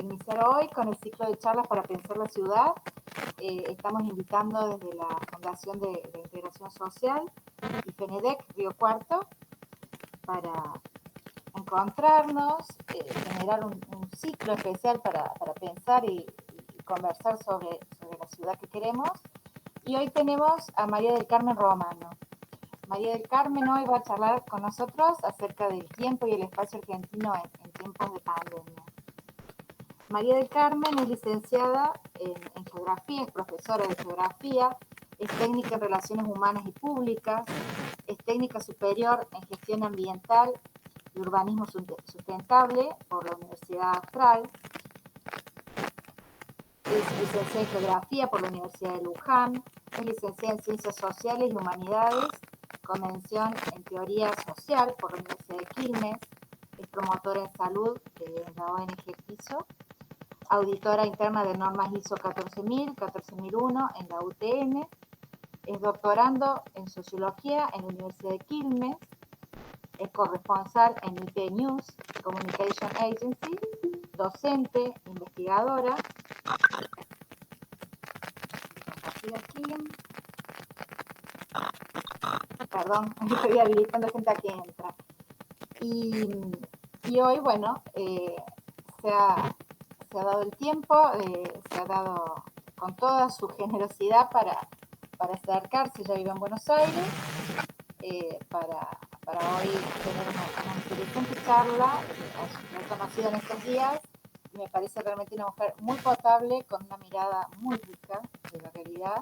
iniciar hoy con el ciclo de charlas para pensar la ciudad. Estamos invitando desde la Fundación de Integración Social y FENEDEC Río Cuarto para encontrarnos, generar un ciclo especial para pensar y conversar sobre la ciudad que queremos. Y hoy tenemos a María del Carmen Romano. María del Carmen hoy va a charlar con nosotros acerca del tiempo y el espacio argentino en tiempos de pandemia. María del Carmen es licenciada en Geografía, es profesora de Geografía, es técnica en Relaciones Humanas y Públicas, es técnica superior en Gestión Ambiental y Urbanismo Sustentable por la Universidad Austral, es licenciada en Geografía por la Universidad de Luján, es licenciada en Ciencias Sociales y Humanidades, con mención en Teoría Social por la Universidad de Quilmes, es promotora en salud en la ONG PISO, auditora interna de normas ISO 14000, 14001 en la UTN, es doctorando en Sociología en la Universidad de Quilmes, es corresponsal en IP News, Communication Agency, docente, investigadora. Aquí. Perdón, estoy habilitando gente que entra. Y hoy, bueno, se ha dado el tiempo, se ha dado con toda su generosidad para acercarse, ya vive en Buenos Aires, para hoy tener una interesante charla, la he conocido en estos días, y me parece realmente una mujer muy potable, con una mirada muy rica de la realidad,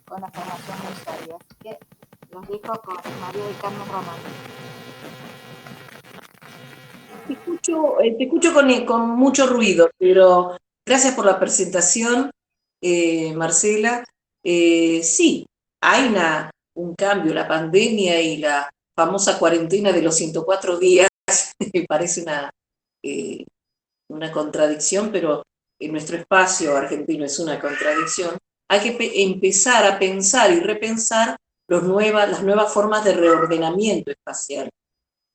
con una formación muy sólida. Así que los dejo con María del Carmen Romano. Te escucho con mucho ruido, pero gracias por la presentación, Marcela. Sí, hay un cambio, la pandemia y la famosa cuarentena de los 104 días, me parece una contradicción, pero en nuestro espacio argentino es una contradicción. Hay que empezar a pensar y repensar las nuevas formas de reordenamiento espacial.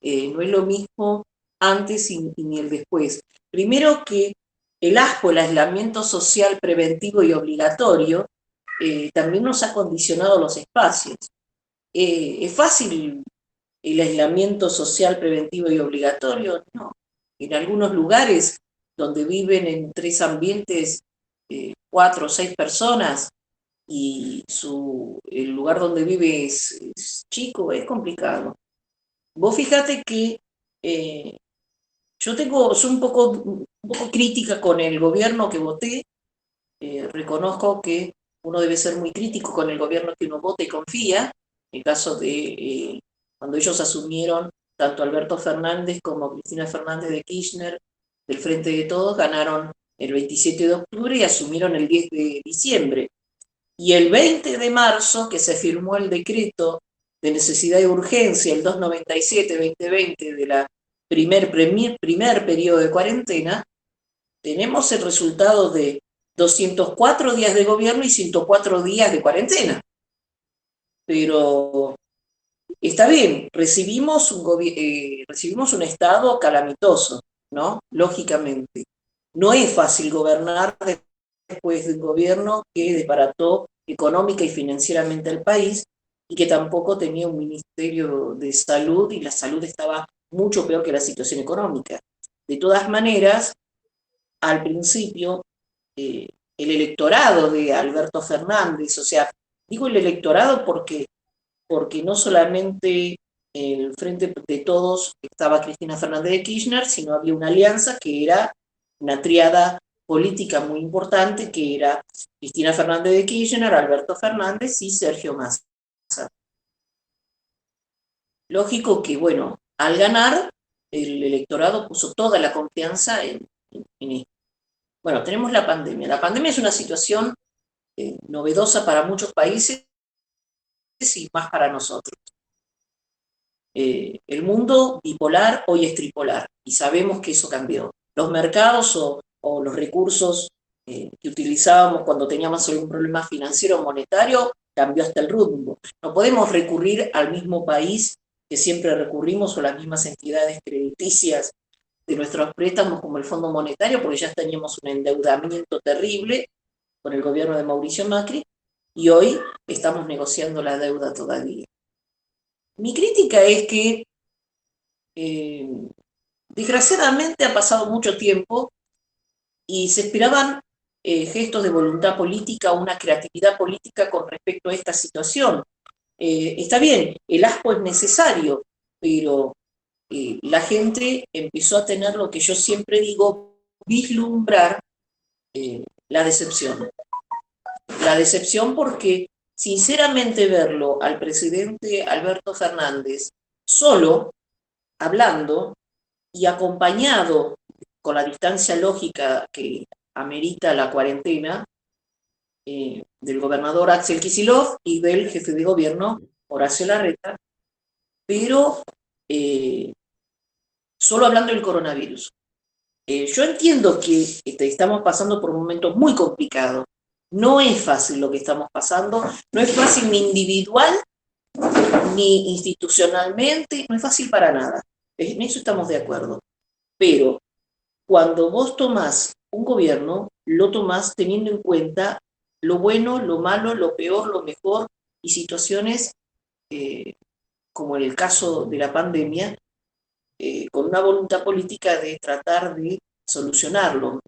No es lo mismo antes y ni el después. Primero que el aislamiento social preventivo y obligatorio también nos ha condicionado los espacios. ¿Es fácil el aislamiento social preventivo y obligatorio? No. En algunos lugares donde viven en 3 ambientes 4 o 6 personas y el lugar donde vive es chico, es complicado. Vos fíjate que soy un poco crítica con el gobierno que voté. Reconozco que uno debe ser muy crítico con el gobierno que uno vota y confía. En el caso de cuando ellos asumieron, tanto Alberto Fernández como Cristina Fernández de Kirchner, del Frente de Todos, ganaron el 27 de octubre y asumieron el 10 de diciembre. Y el 20 de marzo, que se firmó el decreto de necesidad y urgencia, el 297-2020 de la primer periodo de cuarentena, tenemos el resultado de 204 días de gobierno y 104 días de cuarentena. Pero está bien, recibimos un Estado calamitoso, ¿no? Lógicamente. No es fácil gobernar después de un gobierno que desbarató económica y financieramente al país y que tampoco tenía un ministerio de salud, y la salud estaba mucho peor que la situación económica. De todas maneras, al principio, el electorado de Alberto Fernández, o sea, digo el electorado porque no solamente el Frente de Todos estaba Cristina Fernández de Kirchner, sino había una alianza que era una tríada política muy importante, que era Cristina Fernández de Kirchner, Alberto Fernández y Sergio Massa. Lógico que, bueno, al ganar, el electorado puso toda la confianza en esto. Bueno, tenemos la pandemia. La pandemia es una situación novedosa para muchos países y más para nosotros. El mundo bipolar hoy es tripolar y sabemos que eso cambió. Los mercados o los recursos que utilizábamos cuando teníamos algún problema financiero o monetario cambió hasta el rumbo. No podemos recurrir al mismo país que siempre recurrimos o las mismas entidades crediticias de nuestros préstamos como el Fondo Monetario, porque ya teníamos un endeudamiento terrible con el gobierno de Mauricio Macri, y hoy estamos negociando la deuda todavía. Mi crítica es que, desgraciadamente, ha pasado mucho tiempo y se esperaban gestos de voluntad política, una creatividad política con respecto a esta situación. Está bien, el asco es necesario, pero la gente empezó a tener lo que yo siempre digo, vislumbrar la decepción. La decepción porque, sinceramente, verlo al presidente Alberto Fernández solo, hablando y acompañado con la distancia lógica que amerita la cuarentena, del gobernador Axel Kicillof y del jefe de gobierno Horacio Larreta, pero solo hablando del coronavirus. Yo entiendo que estamos pasando por un momento muy complicado. No es fácil lo que estamos pasando, no es fácil ni individual ni institucionalmente, no es fácil para nada. En eso estamos de acuerdo. Pero cuando vos tomás un gobierno, lo tomás teniendo en cuenta lo bueno, lo malo, lo peor, lo mejor, y situaciones como en el caso de la pandemia, con una voluntad política de tratar de solucionarlo,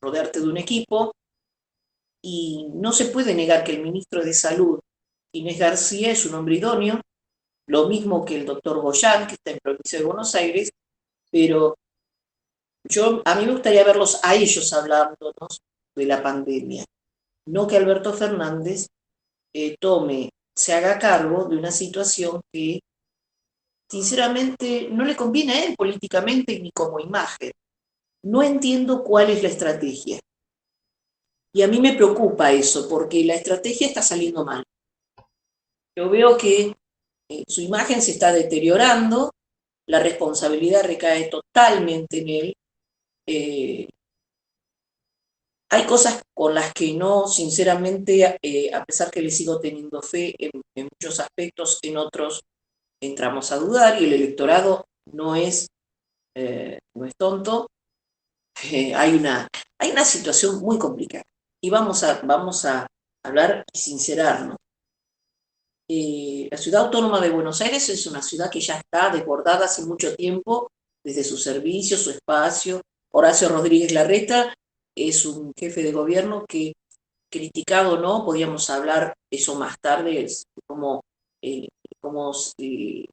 rodearte de un equipo, y no se puede negar que el ministro de Salud, Inés García, es un hombre idóneo, lo mismo que el doctor Boyán, que está en provincia de Buenos Aires, pero a mí me gustaría verlos a ellos hablándonos de la pandemia, no que Alberto Fernández se haga cargo de una situación que sinceramente no le conviene a él políticamente ni como imagen. No entiendo cuál es la estrategia. Y a mí me preocupa eso, porque la estrategia está saliendo mal. Yo veo que su imagen se está deteriorando, la responsabilidad recae totalmente en él. Hay cosas con las que no, sinceramente, a pesar que le sigo teniendo fe en muchos aspectos, en otros entramos a dudar, y el electorado no es tonto. Hay una situación muy complicada, y vamos a hablar y sincerarnos. La ciudad autónoma de Buenos Aires es una ciudad que ya está desbordada hace mucho tiempo, desde su servicio, su espacio. Horacio Rodríguez Larreta es un jefe de gobierno que, criticado o no, podíamos hablar eso más tarde, cómo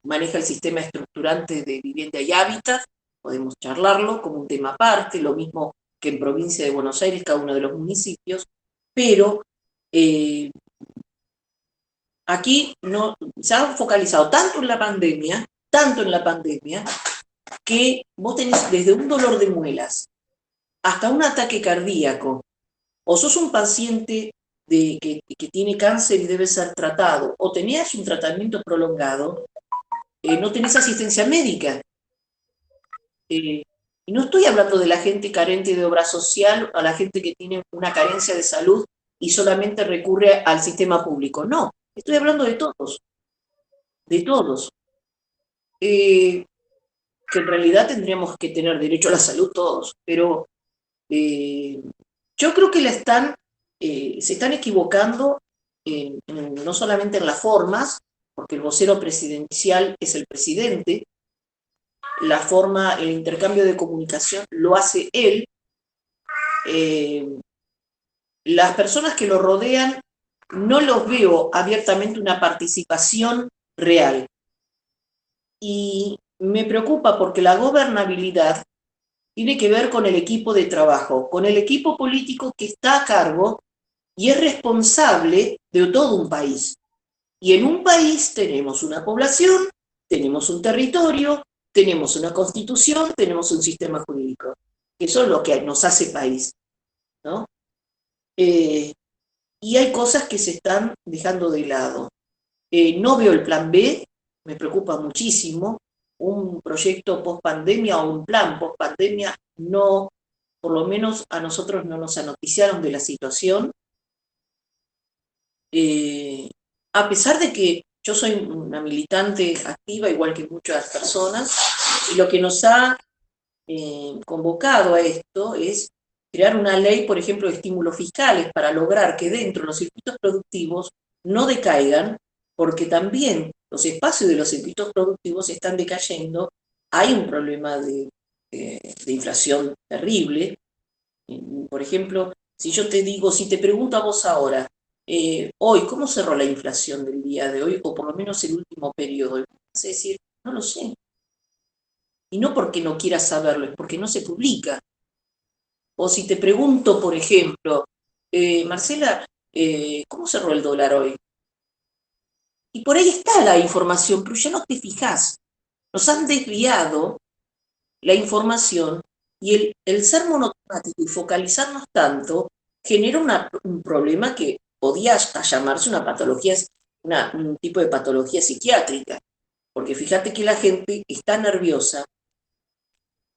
maneja el sistema estructurante de vivienda y hábitat, podemos charlarlo como un tema aparte, lo mismo que en provincia de Buenos Aires, cada uno de los municipios, pero aquí no, se ha focalizado tanto en la pandemia, que vos tenés desde un dolor de muelas hasta un ataque cardíaco, o sos un paciente que tiene cáncer y debe ser tratado, o tenías un tratamiento prolongado, no tenés asistencia médica. Y no estoy hablando de la gente carente de obra social, a la gente que tiene una carencia de salud y solamente recurre al sistema público. No, estoy hablando de todos, de todos. Que en realidad tendríamos que tener derecho a la salud todos, pero yo creo que se están equivocando no solamente en las formas, porque el vocero presidencial es el presidente, la forma, el intercambio de comunicación lo hace él, las personas que lo rodean no los veo abiertamente una participación real. Y me preocupa porque la gobernabilidad tiene que ver con el equipo de trabajo, con el equipo político que está a cargo y es responsable de todo un país. Y en un país tenemos una población, tenemos un territorio, tenemos una constitución, tenemos un sistema jurídico. Eso es lo que nos hace país, ¿no? Y hay cosas que se están dejando de lado. No veo el plan B, me preocupa muchísimo. Un proyecto post-pandemia o un plan post-pandemia, no, por lo menos a nosotros no nos anoticiaron de la situación. A pesar de que yo soy una militante activa, igual que muchas personas, y lo que nos ha convocado a esto es crear una ley, por ejemplo, de estímulos fiscales para lograr que dentro de los circuitos productivos no decaigan, porque también los espacios de los circuitos productivos están decayendo, hay un problema de inflación terrible. Por ejemplo, si yo te digo, si te pregunto a vos ahora, hoy, ¿cómo cerró la inflación del día de hoy, o por lo menos el último periodo? Vas a decir, no lo sé. Y no porque no quieras saberlo, es porque no se publica. O si te pregunto, por ejemplo, Marcela, ¿cómo cerró el dólar hoy? Y por ahí está la información, pero ya no te fijas. Nos han desviado la información y el ser monotemático y focalizarnos tanto genera un problema que podía hasta llamarse una patología, un tipo de patología psiquiátrica. Porque fíjate que la gente está nerviosa,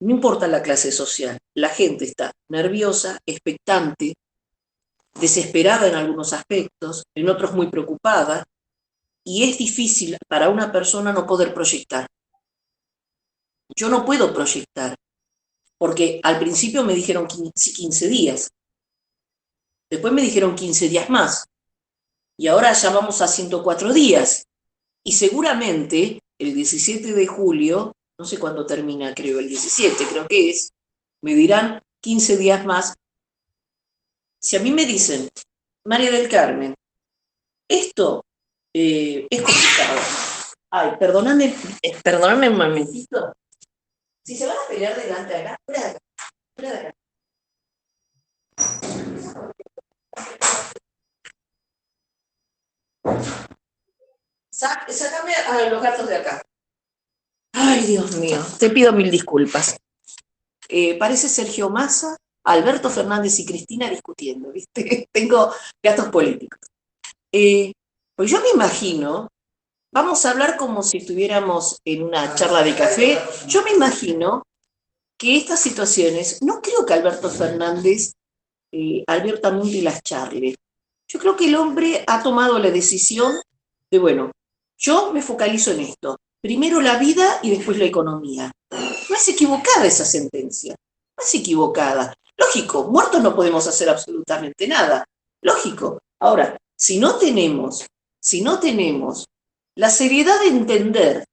no importa la clase social, la gente está nerviosa, expectante, desesperada en algunos aspectos, en otros muy preocupada, y es difícil para una persona no poder proyectar. Yo no puedo proyectar, porque al principio me dijeron 15 días, después me dijeron 15 días más, y ahora ya vamos a 104 días, y seguramente el 17 de julio, no sé cuándo termina, creo, el 17 creo que es, me dirán 15 días más. Si a mí me dicen, María del Carmen, esto es complicado. Ay, perdóname un momentito. Si se van a pelear delante de acá, fuera de acá, fuera de acá. Sácame a los gatos de acá. Ay, Dios mío, te pido mil disculpas. Parece Sergio Massa, Alberto Fernández y Cristina discutiendo, ¿viste? Tengo gatos políticos. Pues yo me imagino, vamos a hablar como si estuviéramos en una charla de café, yo me imagino que estas situaciones, no creo que Alberto Fernández abiertamente las charle. Yo creo que el hombre ha tomado la decisión de, bueno, yo me focalizo en esto. Primero la vida y después la economía. No es equivocada esa sentencia. No es equivocada. Lógico, muertos no podemos hacer absolutamente nada. Lógico. Ahora, si no tenemos la seriedad de entender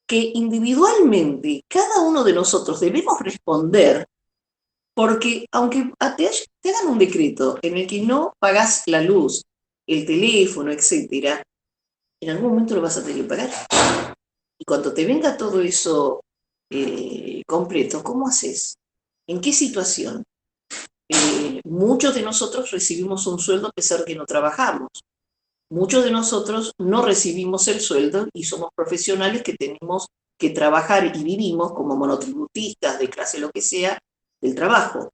que individualmente cada uno de nosotros debemos responder, porque aunque te hagan un decreto en el que no pagás la luz, el teléfono, etcétera, en algún momento lo vas a tener que pagar. Y cuando te venga todo eso completo, ¿cómo haces? ¿En qué situación? Muchos de nosotros recibimos un sueldo a pesar de que no trabajamos. Muchos de nosotros no recibimos el sueldo y somos profesionales que tenemos que trabajar y vivimos como monotributistas de clase lo que sea del trabajo.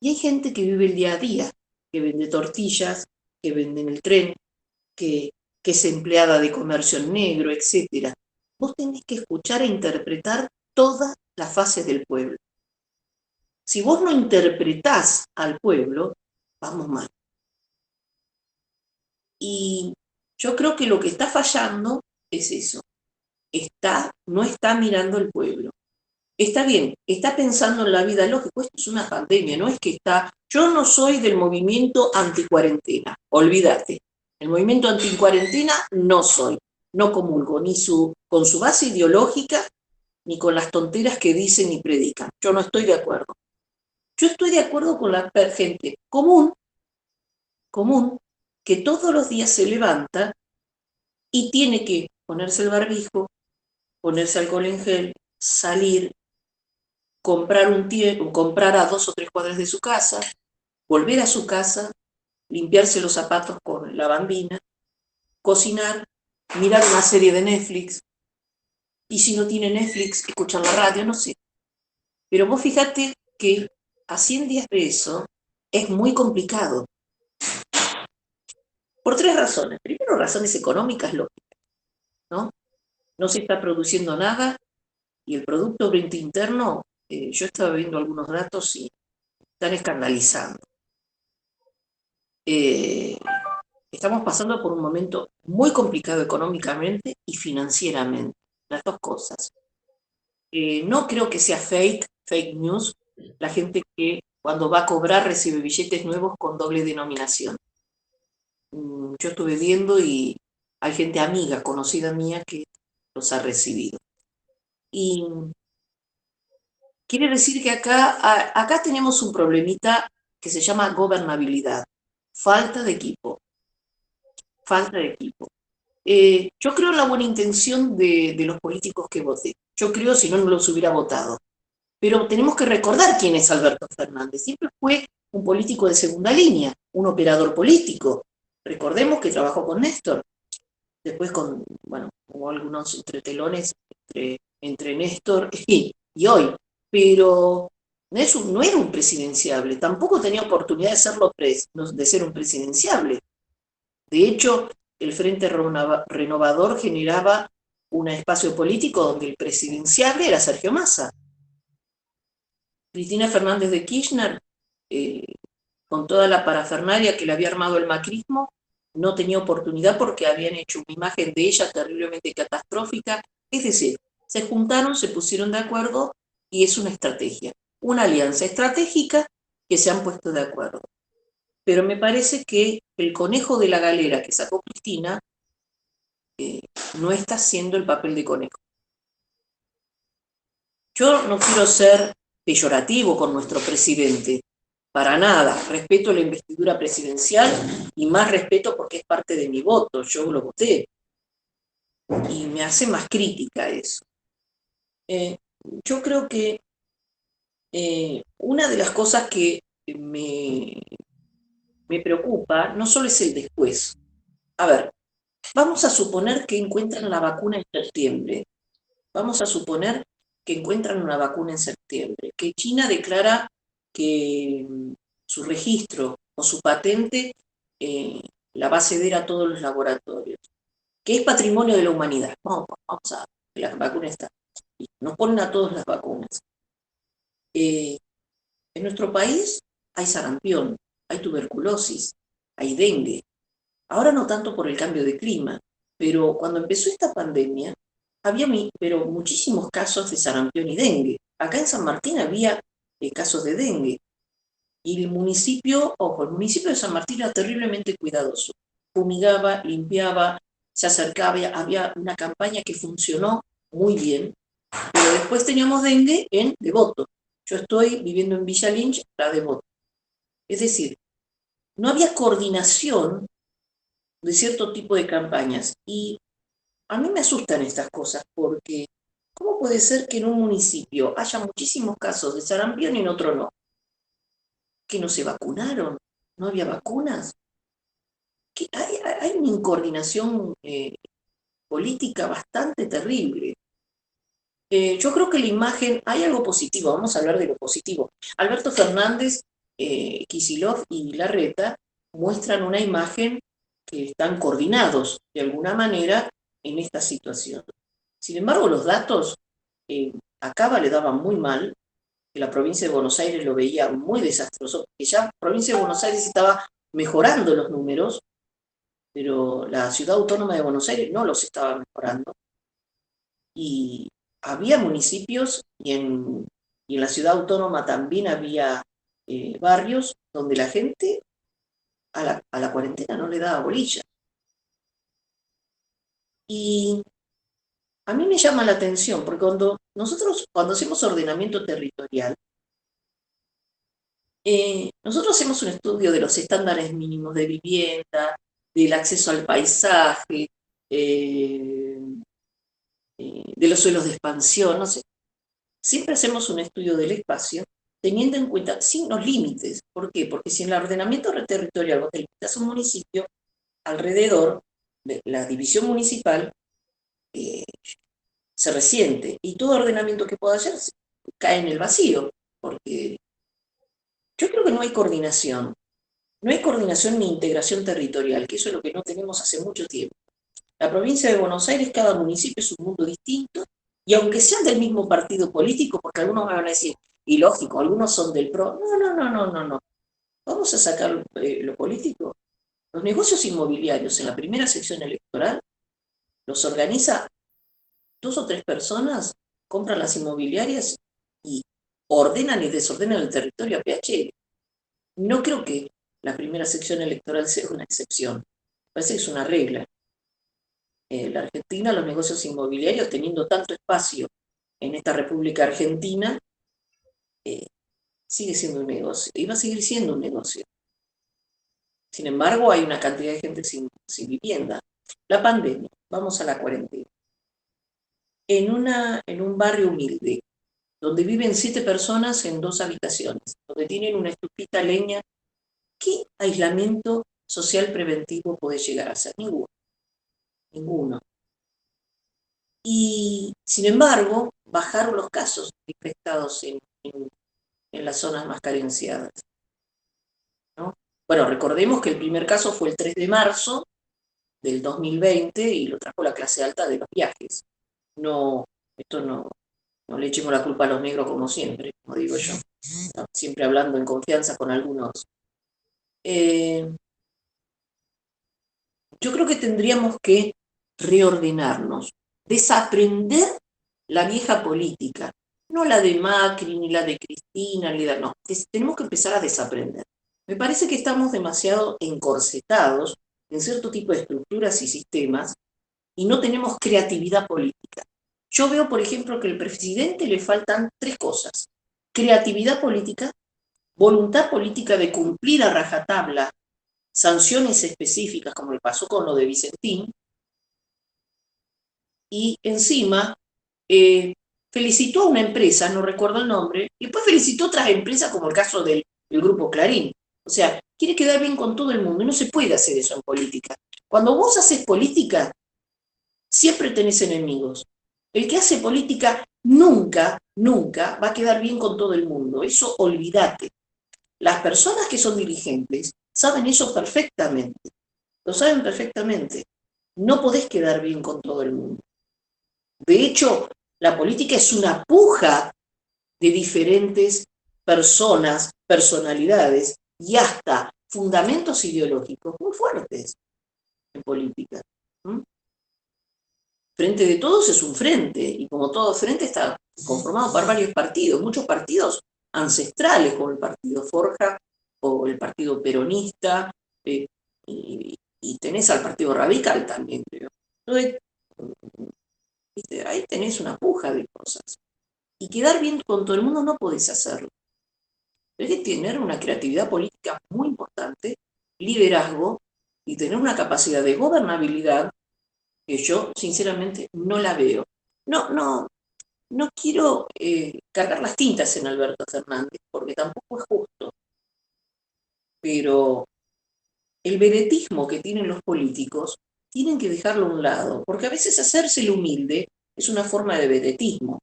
Y hay gente que vive el día a día, que vende tortillas, que vende en el tren, que es empleada de comercio en negro, etc. Vos tenés que escuchar e interpretar todas las fases del pueblo. Si vos no interpretás al pueblo, vamos mal. Y yo creo que lo que está fallando es eso. No está mirando al pueblo. Está bien, está pensando en la vida, lógico, esto es una pandemia, no es que está... Yo no soy del movimiento anticuarentena, olvídate. El movimiento anticuarentena no soy, no comulgo ni con su base ideológica, ni con las tonteras que dicen y predican. Yo no estoy de acuerdo. Yo estoy de acuerdo con la gente común, que todos los días se levanta y tiene que ponerse el barbijo, ponerse alcohol en gel, salir, comprar a 2 o 3 cuadras de su casa, volver a su casa, limpiarse los zapatos con la bambina, cocinar, mirar una serie de Netflix, y si no tiene Netflix, escuchar la radio, no sé. Pero vos fíjate que a 100 días de eso es muy complicado. Por 3 razones. Primero, razones económicas, lógicas, ¿no? No se está produciendo nada y el Producto Bruto Interno, yo estaba viendo algunos datos y están escandalizando. Estamos pasando por un momento muy complicado económicamente y financieramente, las dos cosas. No creo que sea fake fake news, la gente que cuando va a cobrar recibe billetes nuevos con doble denominación. Yo estuve viendo y hay gente amiga, conocida mía, que los ha recibido. Y quiere decir que acá tenemos un problemita que se llama gobernabilidad, falta de equipo, falta de equipo. Yo creo en la buena intención de los políticos que voté. Yo creo, si no, no los hubiera votado. Pero tenemos que recordar quién es Alberto Fernández. Siempre fue un político de segunda línea, un operador político. Recordemos que trabajó con Néstor. Después hubo algunos entretelones entre Néstor y hoy. Pero no era un presidenciable. Tampoco tenía oportunidad de ser un presidenciable. De hecho, el Frente Renovador generaba un espacio político donde el presidenciable era Sergio Massa. Cristina Fernández de Kirchner, con toda la parafernalia que le había armado el macrismo, no tenía oportunidad porque habían hecho una imagen de ella terriblemente catastrófica. Es decir, se juntaron, se pusieron de acuerdo y es una estrategia, una alianza estratégica que se han puesto de acuerdo. Pero me parece que el conejo de la galera que sacó Cristina no está haciendo el papel de conejo. Yo no quiero ser peyorativo con nuestro presidente, para nada. Respeto la investidura presidencial y más respeto porque es parte de mi voto, yo lo voté. Y me hace más crítica eso. Yo creo que una de las cosas que me preocupa no solo es el después. A ver, vamos a suponer que encuentran la vacuna en septiembre. Vamos a suponer que encuentran una vacuna en septiembre, que China declara que su registro o su patente la va a ceder a todos los laboratorios, que es patrimonio de la humanidad. Vamos a que la vacuna está. Nos ponen a todos las vacunas. En nuestro país hay sarampión, hay tuberculosis, hay dengue. Ahora no tanto por el cambio de clima, pero cuando empezó esta pandemia, había muchísimos casos de sarampión y dengue. Acá en San Martín había casos de dengue. Y el municipio de San Martín era terriblemente cuidadoso. Fumigaba, limpiaba, se acercaba, había una campaña que funcionó muy bien, pero después teníamos dengue en Devoto. Yo estoy viviendo en Villa Lynch, la Devoto. Es decir, no había coordinación de cierto tipo de campañas. Y a mí me asustan estas cosas porque ¿cómo puede ser que en un municipio haya muchísimos casos de sarampión y en otro no? ¿Que no se vacunaron? ¿No había vacunas? Que hay una incoordinación política bastante terrible. Yo creo que la imagen, hay algo positivo, vamos a hablar de lo positivo. Alberto Fernández, Kicillof y Larreta muestran una imagen que están coordinados de alguna manera en esta situación. Sin embargo, los datos a Cava le daban muy mal, que la provincia de Buenos Aires lo veía muy desastroso, que ya la provincia de Buenos Aires estaba mejorando los números, pero la ciudad autónoma de Buenos Aires no los estaba mejorando. Y había municipios y en la ciudad autónoma también había barrios donde la gente a la cuarentena no le daba bolilla. Y a mí me llama la atención, porque cuando hacemos ordenamiento territorial, nosotros hacemos un estudio de los estándares mínimos de vivienda, del acceso al paisaje, de los suelos de expansión, no sé. Siempre hacemos un estudio del espacio teniendo en cuenta signos límites. ¿Por qué? Porque si en el ordenamiento territorial vos te limitas a un municipio, alrededor de la división municipal se resiente y todo ordenamiento que pueda hacer cae en el vacío, porque yo creo que no hay coordinación. No hay coordinación ni integración territorial, que eso es lo que no tenemos hace mucho tiempo. La provincia de Buenos Aires, cada municipio es un mundo distinto, y aunque sean del mismo partido político, porque algunos me van a decir, y lógico, algunos son del PRO, no. Vamos a sacar lo político. Los negocios inmobiliarios en la primera sección electoral los organiza 2 o 3 personas, compran las inmobiliarias y ordenan y desordenan el territorio a PH. No creo que la primera sección electoral sea una excepción. Parece que es una regla. La Argentina, los negocios inmobiliarios, teniendo tanto espacio en esta República Argentina, sigue siendo un negocio y va a seguir siendo un negocio. Sin embargo, hay una cantidad de gente sin vivienda. La pandemia, vamos a la cuarentena. En un barrio humilde, donde viven 7 personas en 2 habitaciones, donde tienen una estufita leña, ¿qué aislamiento social preventivo puede llegar a ser? Ninguno. Ninguno. Y, sin embargo, bajaron los casos infectados en las zonas más carenciadas, ¿no? Bueno, recordemos que el primer caso fue el 3 de marzo del 2020 y lo trajo la clase alta de los viajes. No, esto no le echemos la culpa a los negros como siempre, como digo yo, ¿no? Siempre hablando en confianza con algunos. Yo creo que tendríamos que reordenarnos, desaprender la vieja política, no la de Macri, ni la de Cristina, ni la, no, tenemos que empezar a desaprender. Me parece que estamos demasiado encorsetados en cierto tipo de estructuras y sistemas y no tenemos creatividad política. Yo veo, por ejemplo, que al presidente le faltan 3 cosas: creatividad política, voluntad política de cumplir a rajatabla sanciones específicas, como le pasó con lo de Vicentín, y encima felicitó a una empresa, no recuerdo el nombre, y después felicitó otras empresas, como el caso del Grupo Clarín. O sea, quiere quedar bien con todo el mundo, y no se puede hacer eso en política. Cuando vos haces política, siempre tenés enemigos. El que hace política nunca va a quedar bien con todo el mundo. Eso olvídate. Las personas que son dirigentes saben eso perfectamente. Lo saben perfectamente. No podés quedar bien con todo el mundo. De hecho, la política es una puja de diferentes personas, personalidades y hasta fundamentos ideológicos muy fuertes en política. Frente de Todos es un frente, y como todo frente está conformado por varios partidos, muchos partidos ancestrales, como el Partido Forja o el Partido Peronista, y tenés al Partido Radical también, creo. Entonces, ahí tenés una puja de cosas. Y quedar bien con todo el mundo no podés hacerlo. Tenés que tener una creatividad política muy importante, liderazgo, y tener una capacidad de gobernabilidad que yo sinceramente no la veo. No quiero cargar las tintas en Alberto Fernández, porque tampoco es justo, pero el vedetismo que tienen los políticos tienen que dejarlo a un lado, porque a veces hacerse el humilde es una forma de vedetismo,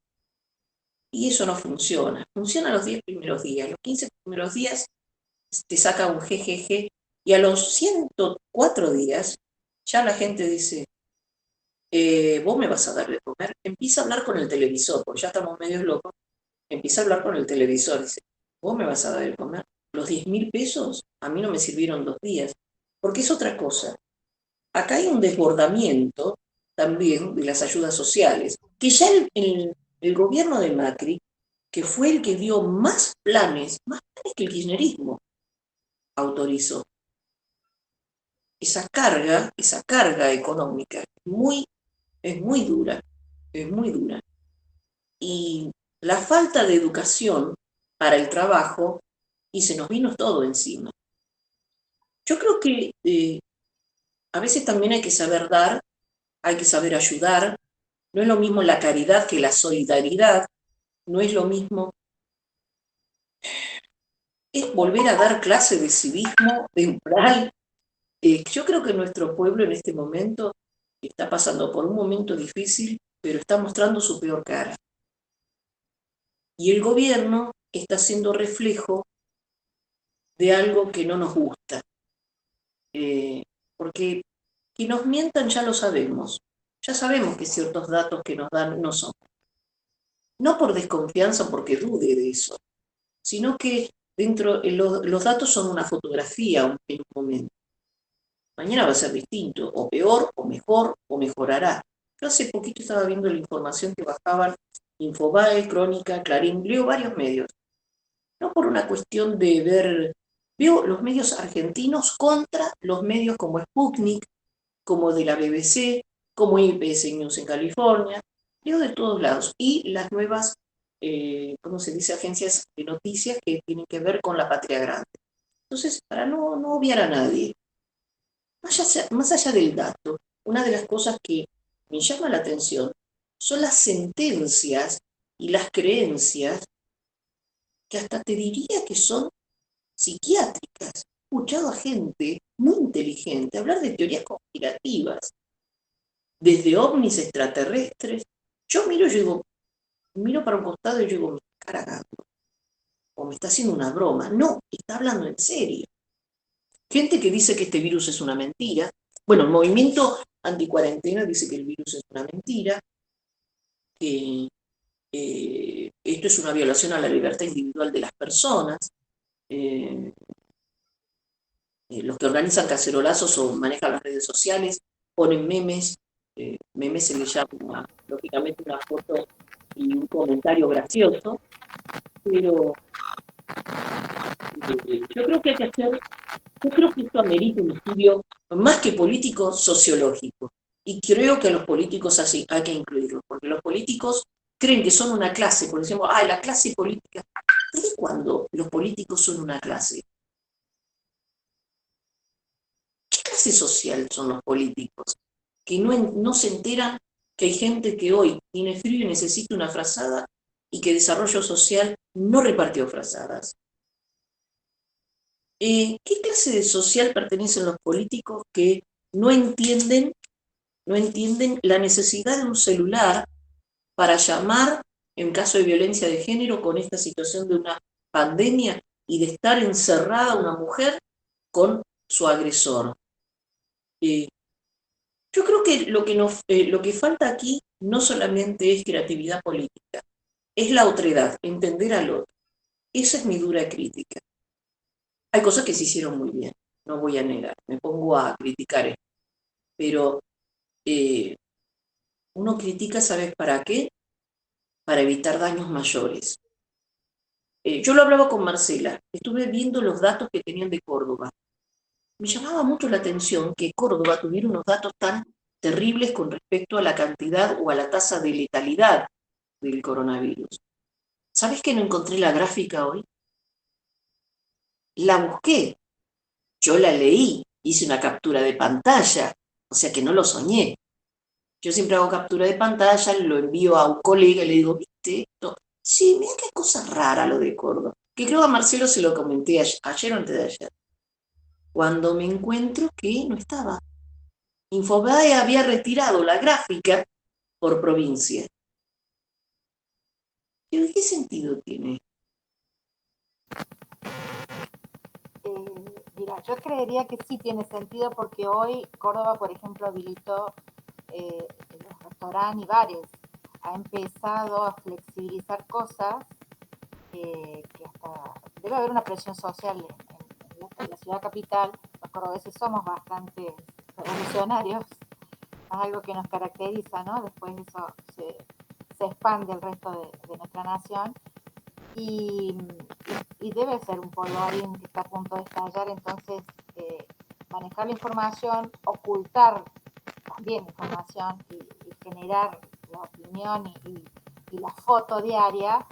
y eso no funciona. Funciona los 10 primeros días, los 15 primeros días te saca un jejeje, y a los 104 días ya la gente dice: vos me vas a dar de comer. Empieza a hablar con el televisor, porque ya estamos medio locos. Empieza a hablar con el televisor, dice: vos me vas a dar de comer. Los 10.000 pesos a mí no me sirvieron 2 días, porque es otra cosa. Acá hay un desbordamiento también de las ayudas sociales, que ya el gobierno de Macri, que fue el que dio más planes que el kirchnerismo autorizó. Esa carga económica es muy dura, es muy dura. Y la falta de educación para el trabajo, y se nos vino todo encima. Yo creo que a veces también hay que saber dar, hay que saber ayudar. No es lo mismo la caridad que la solidaridad, no es lo mismo. Es volver a dar clase de civismo, de moral. Yo creo que nuestro pueblo en este momento está pasando por un momento difícil, pero está mostrando su peor cara. Y el gobierno está siendo reflejo de algo que no nos gusta. Porque que nos mientan ya lo sabemos. Ya sabemos que ciertos datos que nos dan no son. No por desconfianza, porque dude de eso, sino que los datos son una fotografía en un momento. Mañana va a ser distinto, o peor, o mejor, o mejorará. Yo hace poquito estaba viendo la información que bajaban Infobae, Crónica, Clarín, leo varios medios. no por una cuestión de ver, veo los medios argentinos contra los medios como Sputnik, como de la BBC, como IPS News en California, veo de todos lados, y las nuevas, ¿cómo se dice?, agencias de noticias que tienen que ver con la patria grande. Entonces, para no obviar a nadie, más allá del dato, una de las cosas que me llama la atención son las sentencias y las creencias que hasta te diría que son psiquiátricas. He escuchado a gente muy inteligente hablar de teorías conspirativas, desde ovnis extraterrestres. Yo miro y digo, miro para un costado y yo digo, me está cargando, o me está haciendo una broma. No, está hablando en serio. Gente que dice que este virus es una mentira. Bueno, el movimiento anticuarentena dice que el virus es una mentira, que esto es una violación a la libertad individual de las personas. Eh, los que organizan cacerolazos o manejan las redes sociales ponen memes. Memes se les llama, lógicamente, una foto y un comentario gracioso, pero yo creo que hay que hacer, yo creo que esto amerita un estudio más que político, sociológico. Y creo que a los políticos así hay que incluirlos, porque los políticos creen que son una clase, porque decimos, la clase política. ¿Desde cuándo los políticos son una clase? ¿Qué clase social son los políticos? Que no se enteran que hay gente que hoy tiene frío y necesita una frazada y que desarrollo social no repartió frazadas. ¿Qué clase de social pertenecen los políticos que no entienden la necesidad de un celular para llamar en caso de violencia de género con esta situación de una pandemia y de estar encerrada una mujer con su agresor? Yo creo que lo que falta aquí no solamente es creatividad política, es la otredad, entender al otro. Esa es mi dura crítica. Hay cosas que se hicieron muy bien, no voy a negar, me pongo a criticar esto, pero uno critica, ¿sabes para qué? Para evitar daños mayores. Yo lo hablaba con Marcela, estuve viendo los datos que tenían de Córdoba. Me llamaba mucho la atención que Córdoba tuviera unos datos tan terribles con respecto a la cantidad o a la tasa de letalidad del coronavirus. ¿Sabes que no encontré la gráfica hoy? La busqué, yo la leí, hice una captura de pantalla, o sea que no lo soñé. Yo siempre hago captura de pantalla, lo envío a un colega y le digo, ¿viste esto? Sí, mira qué cosa rara lo de Córdoba. Que creo a Marcelo se lo comenté ayer o antes de ayer. Cuando me encuentro que no estaba. Infobae había retirado la gráfica por provincia. ¿Pero qué sentido tiene? Mira, yo creería que sí tiene sentido porque hoy Córdoba, por ejemplo, habilitó los restaurantes y bares. Ha empezado a flexibilizar cosas que hasta debe haber una presión social en la ciudad capital. Los cordobeses somos bastante revolucionarios, es algo que nos caracteriza, ¿no? Después eso se expande el resto de nuestra nación. Y debe ser un polvorín que está a punto de estallar, entonces manejar la información, ocultar también información y generar la opinión y la foto diaria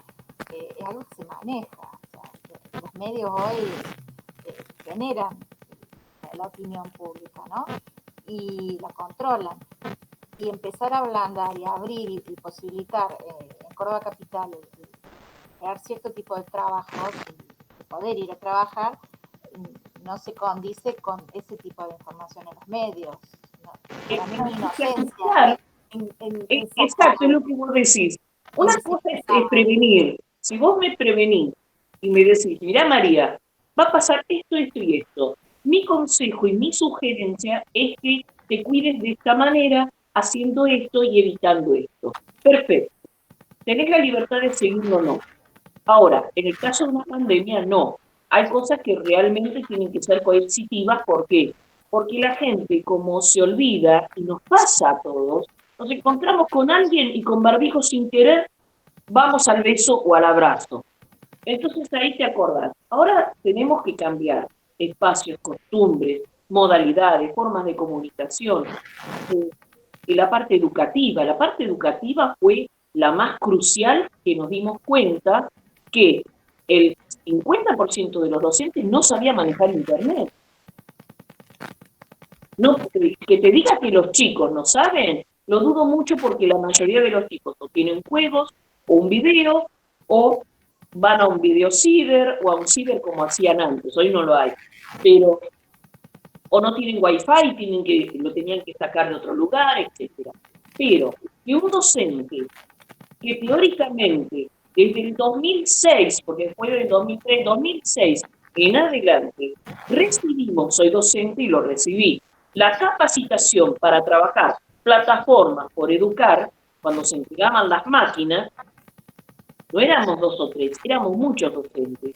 es algo que se maneja. O sea, los medios hoy generan la opinión pública, ¿no? Y la controlan. Y empezar a ablandar y abrir y posibilitar en Córdoba Capital crear cierto tipo de trabajos y poder ir a trabajar no se condice con ese tipo de información en los medios. ¿No? Para mí es inocencia. Exacto, es lo que vos decís. Una cosa es prevenir. Si vos me prevenís y me decís, mirá María, va a pasar esto, esto y esto. Mi consejo y mi sugerencia es que te cuides de esta manera, haciendo esto y evitando esto. Perfecto. Tenés la libertad de seguirlo o no. Ahora, en el caso de una pandemia, no. Hay cosas que realmente tienen que ser coercitivas. ¿Por qué? Porque la gente, como se olvida, y nos pasa a todos, nos encontramos con alguien y con barbijo sin querer, vamos al beso o al abrazo. Entonces ahí te acordás. Ahora tenemos que cambiar espacios, costumbres, modalidades, formas de comunicación. Y la parte educativa. La parte educativa fue la más crucial, que nos dimos cuenta que el 50% de los docentes no sabía manejar Internet. No, que te diga que los chicos no saben, lo dudo mucho porque la mayoría de los chicos o tienen juegos o un video o van a un video ciber o a un ciber como hacían antes, hoy no lo hay, pero o no tienen wifi, lo tenían que sacar de otro lugar, etcétera. Pero que un docente que teóricamente desde el 2006, porque fue del 2003, 2006 en adelante, recibimos, soy docente y lo recibí, la capacitación para trabajar plataformas por educar, cuando se entregaban las máquinas, no éramos 2 o 3, éramos muchos docentes.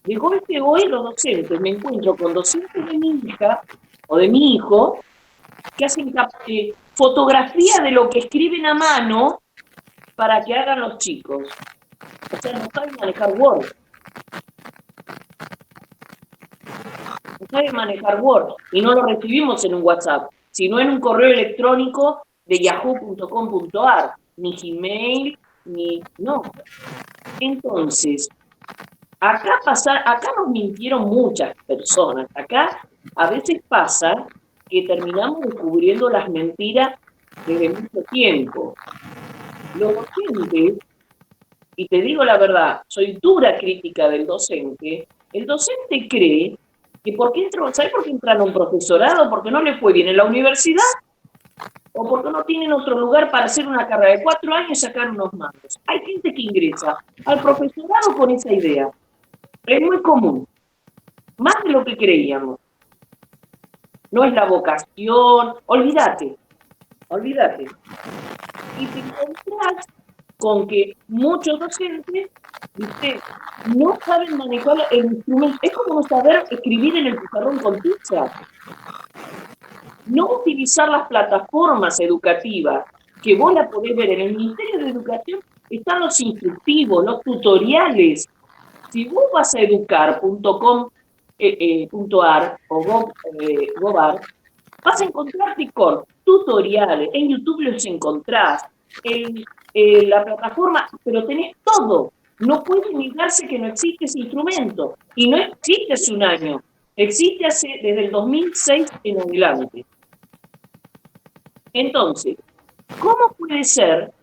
De golpe hoy los docentes, me encuentro con docentes de mi hija o de mi hijo que hacen fotografía de lo que escriben a mano para que hagan los chicos. O sea, no saben manejar Word. No saben manejar Word. Y no lo recibimos en un WhatsApp, sino en un correo electrónico de yahoo.com.ar. Ni Gmail, ni... No. Entonces, acá nos mintieron muchas personas. Acá a veces pasa que terminamos descubriendo las mentiras desde mucho tiempo. Los docentes, y te digo la verdad, soy dura crítica del docente, el docente cree que ¿sabes por qué entran a un profesorado? Porque no le fue bien en la universidad o porque no tienen otro lugar para hacer una carrera de 4 años y sacar unos mangos. Hay gente que ingresa al profesorado con esa idea. Es muy común, más de lo que creíamos. No es la vocación, olvídate. Y te encontrás con que muchos docentes, ¿viste?, no saben manejar el instrumento. Es como no saber escribir en el pizarrón con tiza. No utilizar las plataformas educativas, que vos la podés ver en el Ministerio de Educación, están los instructivos, los tutoriales. Si vos vas a educar.com.ar o gobar, vas a encontrarte con tutoriales, en YouTube los encontrás, en la plataforma, pero tenés todo. No puede negarse que no existe ese instrumento. Y no existe hace un año, existe desde el 2006 en adelante. Entonces, ¿cómo puede ser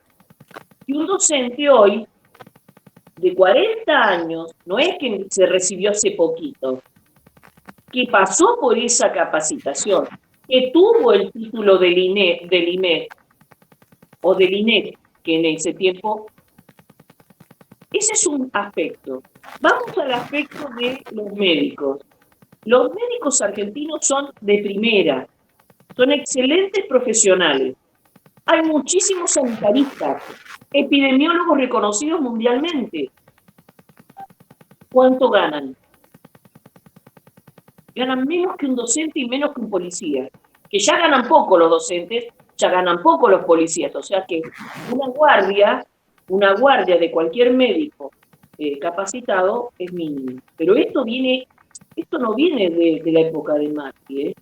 que un docente hoy, de 40 años, no es que se recibió hace poquito, que pasó por esa capacitación, que tuvo el título del INEC o del INEC, que en ese tiempo, ese es un aspecto. Vamos al aspecto de los médicos. Los médicos argentinos son de primera, son excelentes profesionales. Hay muchísimos sanitaristas, epidemiólogos reconocidos mundialmente. ¿Cuánto ganan? Ganan menos que un docente y menos que un policía. Que ya ganan poco los docentes, ya ganan poco los policías. O sea que una guardia de cualquier médico capacitado es mínima. Pero esto no viene de la época de Macri.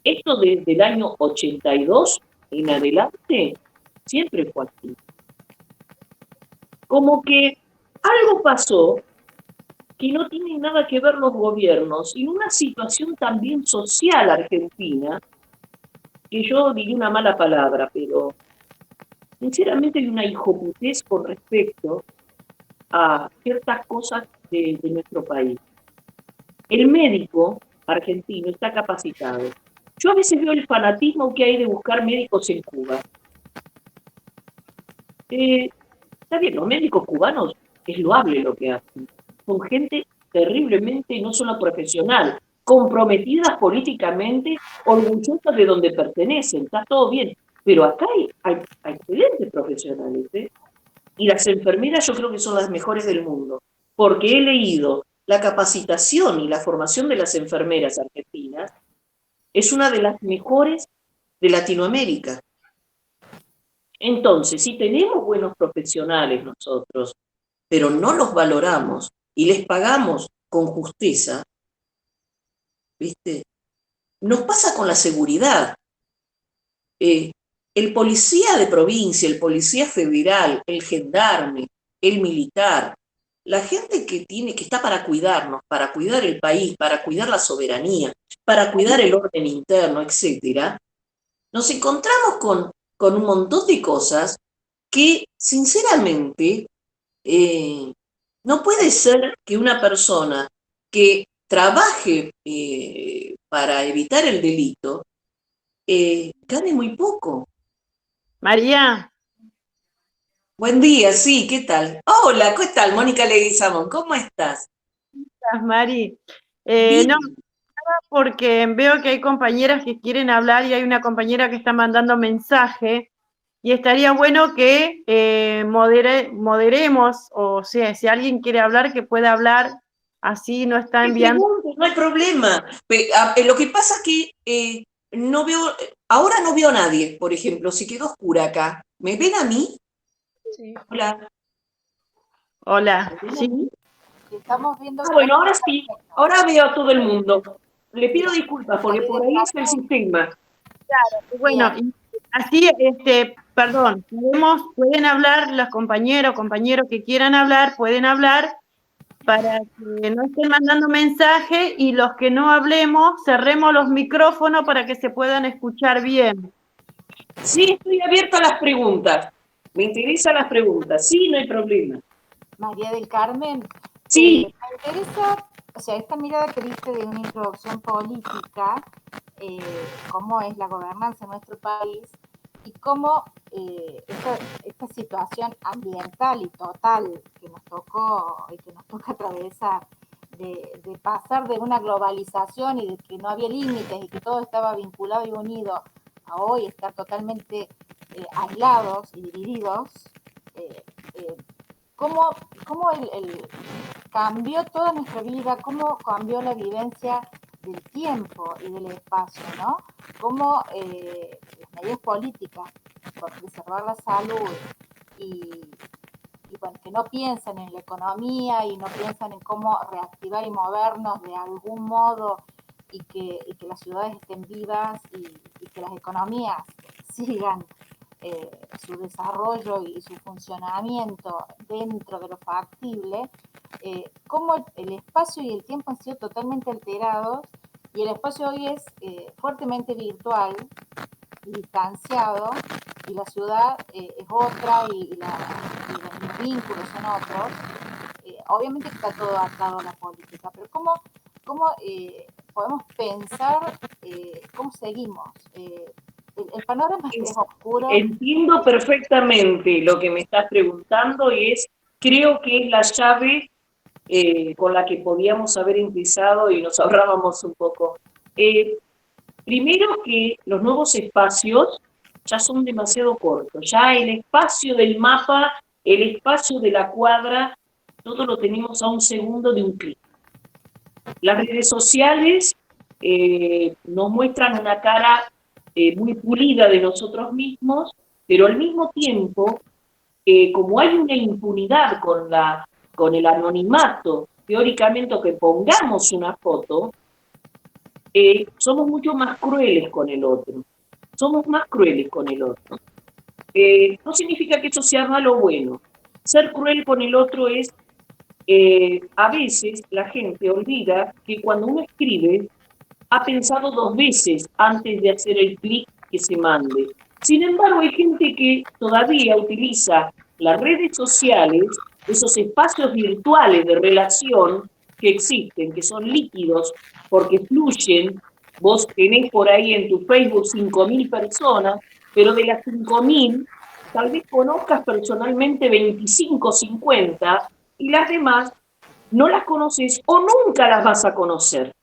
Esto desde el año 82 en adelante siempre fue así. Como que algo pasó que no tienen nada que ver los gobiernos, y una situación también social argentina, que yo diría una mala palabra, pero sinceramente hay una hijoputez con respecto a ciertas cosas de nuestro país. El médico argentino está capacitado. Yo a veces veo el fanatismo que hay de buscar médicos en Cuba. Está bien, los médicos cubanos es loable lo que hacen. Son gente terriblemente, no solo profesional, comprometidas políticamente, orgullosas de donde pertenecen, está todo bien. Pero acá hay excelentes profesionales, ¿eh? Y las enfermeras yo creo que son las mejores del mundo, porque he leído la capacitación y la formación de las enfermeras argentinas es una de las mejores de Latinoamérica. Entonces, si tenemos buenos profesionales nosotros, pero no los valoramos y les pagamos con justeza, ¿viste? Nos pasa con la seguridad. El policía de provincia, el policía federal, el gendarme, el militar, la gente que está para cuidarnos, para cuidar el país, para cuidar la soberanía, para cuidar el orden interno, etcétera, nos encontramos con un montón de cosas que, sinceramente, no puede ser que una persona que trabaje para evitar el delito gane muy poco. María, Buen día, sí, ¿qué tal? Hola, ¿qué tal? Mónica Leguizamón, ¿cómo estás? Mari. Bien. No, porque veo que hay compañeras que quieren hablar y hay una compañera que está mandando mensaje y estaría bueno que moderemos, o sea, si alguien quiere hablar, que pueda hablar, así no está Que enviando. pregunte, no hay problema. Lo que pasa es que no veo, ahora no veo a nadie, por ejemplo, se quedó oscura acá. ¿Me ven a mí? Sí. Hola. Hola, ¿Me ven a sí. mí? Estamos viendo Ah, bueno, ahora sí, perfecto. ahora veo a todo el mundo. Le pido Bien. disculpas porque María por del ahí es el Carmen, sistema. Bueno, bien. y así, perdón, pueden hablar los compañeros que quieran hablar, pueden hablar para que no estén mandando mensaje y los que no hablemos, cerremos los micrófonos para que se puedan escuchar bien. Sí, estoy abierta a las preguntas. Me interesan las preguntas. Sí, no hay problema. María del Carmen, Sí, me interesa, o sea, esta mirada que diste de una introducción política, cómo es la gobernanza en nuestro país y cómo esta situación ambiental y total que nos tocó y que nos toca atravesar, de pasar de una globalización y de que no había límites y que todo estaba vinculado y unido a hoy estar totalmente aislados y divididos, eh, eh, cómo cambió toda nuestra vida, cómo cambió la vivencia del tiempo y del espacio, ¿no? Cómo las medidas políticas por preservar la salud y, y bueno, que no piensan en la economía y no piensan en cómo reactivar y movernos de algún modo y que las ciudades estén vivas y que las economías sigan su desarrollo y su funcionamiento dentro de lo factible, cómo el espacio y el tiempo han sido totalmente alterados y el espacio hoy es fuertemente virtual, distanciado, y la ciudad es otra y los vínculos son otros. Obviamente está todo atado a la política, pero cómo podemos pensar cómo seguimos? El panorama es oscuro. entiendo perfectamente lo que me estás preguntando y creo que es la llave con la que podíamos haber empezado y nos ahorrábamos un poco. Primero que los nuevos espacios ya son demasiado cortos, ya el espacio del mapa, el espacio de la cuadra, todo lo tenemos a un segundo de un clic. Las redes sociales nos muestran una cara muy pulida de nosotros mismos, pero al mismo tiempo, como hay una impunidad con el anonimato, teóricamente que pongamos una foto, somos mucho más crueles con el otro. Somos más crueles con el otro. No significa que eso sea malo o bueno. Ser cruel con el otro es, a veces la gente olvida que cuando uno escribe, ha pensado dos veces antes de hacer el clic que se mande. Sin embargo, hay gente que todavía utiliza las redes sociales, esos espacios virtuales de relación que existen, que son líquidos porque fluyen. Vos tenés por ahí en tu Facebook 5.000 personas, pero de las 5.000, tal vez conozcas personalmente 25, 50, y las demás no las conoces o nunca las vas a conocer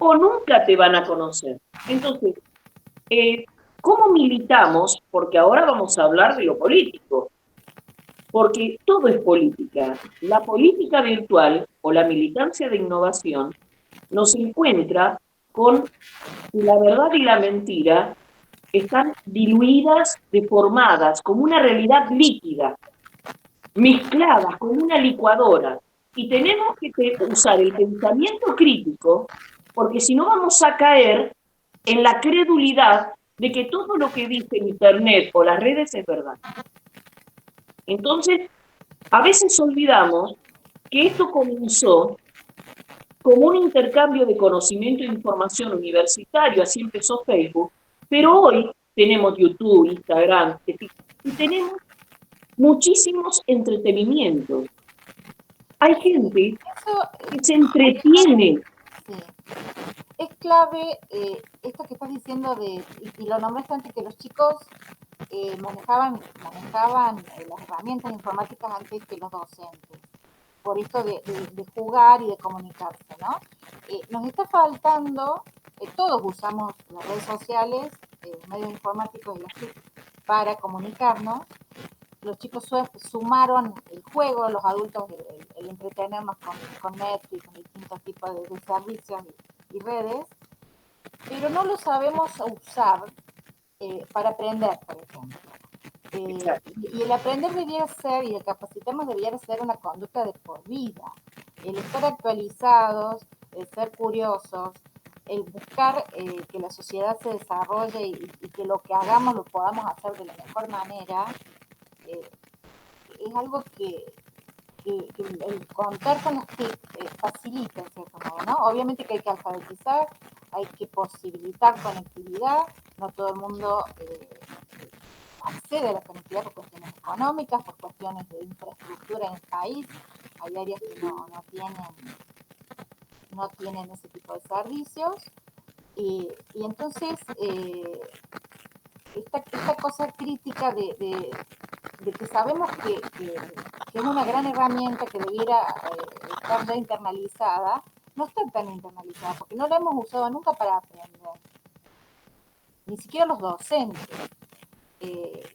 o nunca te van a conocer. Entonces, ¿cómo militamos? Porque ahora vamos a hablar de lo político, porque todo es política. La política virtual o la militancia de innovación nos encuentra con la verdad y la mentira están diluidas, deformadas, como una realidad líquida. mezcladas con una licuadora. Y tenemos que usar el pensamiento crítico, porque si no vamos a caer en la credulidad de que todo lo que dice Internet o las redes es verdad. Entonces, a veces olvidamos que esto comenzó como un intercambio de conocimiento e información universitario, así empezó Facebook, pero hoy tenemos YouTube, Instagram, y tenemos muchísimos entretenimientos. Hay gente que se entretiene. Sí. Es clave esto que estás diciendo y lo nombraste antes, que los chicos manejaban las herramientas informáticas antes que los docentes, por esto de jugar y de comunicarse, ¿no? Nos está faltando, todos usamos las redes sociales, medios informáticos y las TIC para comunicarnos. Los chicos sumaron el juego, los adultos el entretenernos con Netflix, con distintos tipos de servicios y redes, pero no lo sabemos usar para aprender, por ejemplo. Y el aprender debiera ser, y el capacitarnos debiera ser una conducta de por vida. El estar actualizados, el ser curiosos, el buscar que la sociedad se desarrolle y que lo que hagamos lo podamos hacer de la mejor manera, es algo que el contar con las TIC facilita, en cierto modo, ¿no? Obviamente que hay que alfabetizar, hay que posibilitar conectividad, no todo el mundo accede a la conectividad por cuestiones económicas, por cuestiones de infraestructura en el país, hay áreas que no tienen ese tipo de servicios, y entonces esta cosa crítica de que sabemos que es una gran herramienta que debiera estar ya internalizada, no está tan internalizada, porque no la hemos usado nunca para aprender, ni siquiera los docentes.